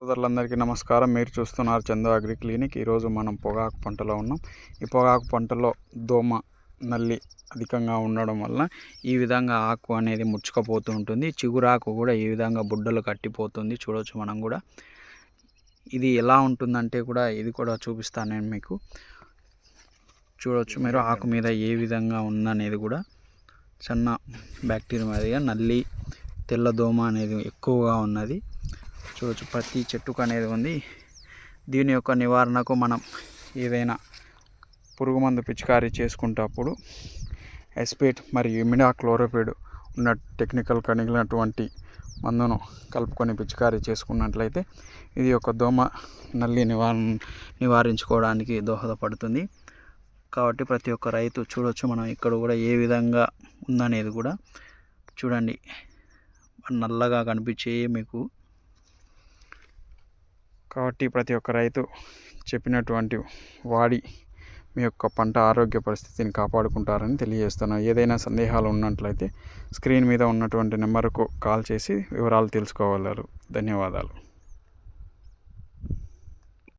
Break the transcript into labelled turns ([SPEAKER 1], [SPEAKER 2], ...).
[SPEAKER 1] సోదరులందరికీ నమస్కారం. మీరు చూస్తున్నారు చందు అగ్రి క్లినిక్. ఈరోజు మనం పొగాకు పంటలో ఉన్నాం. ఈ పొగాకు పంటలో దోమ నల్లి అధికంగా ఉండడం వల్ల ఈ విధంగా ఆకు అనేది ముచ్చుకపోతూ ఉంటుంది. చిగురాకు కూడా ఈ విధంగా బుడ్డలు కట్టిపోతుంది. చూడవచ్చు మనం కూడా. ఇది ఎలా ఉంటుందంటే కూడా ఇది కూడా చూపిస్తాను నేను మీకు. చూడవచ్చు మీరు ఆకు మీద ఏ విధంగా ఉందనేది కూడా. చిన్న బ్యాక్టీరియా మాదిరిగా నల్లి తెల్లదోమ అనేది ఎక్కువగా ఉన్నది. చూడవచ్చు ప్రతి చెట్టుకు అనేది ఉంది. దీని యొక్క నివారణకు మనం ఏదైనా పురుగు మందు పిచికారీ చేసుకుంటప్పుడు ఎస్పేట్ మరియు ఇమిడాక్లోరోపిడ్ ఉన్న టెక్నికల్ కలిగినటువంటి మందును కలుపుకొని పిచికారీ చేసుకున్నట్లయితే ఇది ఒక దోమ నల్లి నివారించుకోవడానికి దోహదపడుతుంది. కాబట్టి ప్రతి ఒక్క రైతు చూడవచ్చు మనం ఇక్కడ కూడా ఏ విధంగా ఉందనేది కూడా చూడండి. నల్లగా కనిపించే మీకు. కాబట్టి ప్రతి ఒక్క రైతు చెప్పినటువంటి వాడి మీ యొక్క పంట ఆరోగ్య పరిస్థితిని కాపాడుకుంటారని తెలియజేస్తున్నాను. ఏదైనా సందేహాలు ఉన్నట్లయితే స్క్రీన్ మీద ఉన్నటువంటి నెంబర్కు కాల్ చేసి వివరాలు తెలుసుకోగలరు. ధన్యవాదాలు.